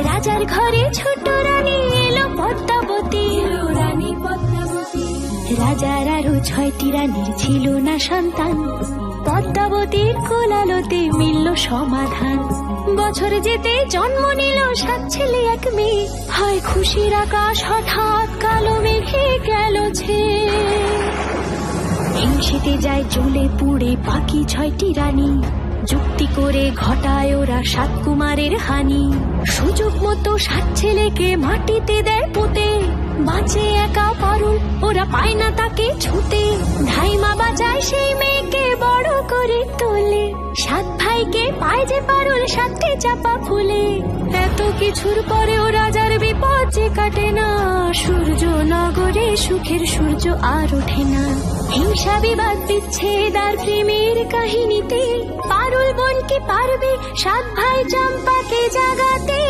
রাজার ঘরে ছোট রানী এলো পদ্মাবতী, রানী পদ্মাবতী। রাজার আরো 6টি রানীর ছিল না সন্তান, পদ্মাবতীর কোলালোতে মিলল সমাধান। বছর যেতে জন্ম নিল 7 ছেলে 1 মেয়ে, হয় খুশির আকাশ হঠাৎ কালো মেঘে গেল ছেয়ে। হিংসেতে যায় জ্বলে পুড়ে বাকি 6টি রানী, যুক্তি করে ঘটায় ওরা 7 কুমারের হানি। সুযোগ মতো 7 ছেলেকে মাটিতে দেয় পুঁতে, বাঁচে একা পারুল, ওরা পায় না তাকে ছুতে। ধাইমা বাজায় সেই মেয়েকে বড় করে তোলে, 7 ভাইকে পায় যে পারুল 7টি চাপা ফুলে। এত কিছুর পরেও রাজার বিপদ যে কাটে না, সূর্য নগরে সুখের সূর্য আর ওঠে না। হিংসা বিবাদ বিচ্ছেদ আর প্রেমের কাহিনীতে পারুল বোন কি পারবে 7 ভাই চম্পাকে জাগাতে।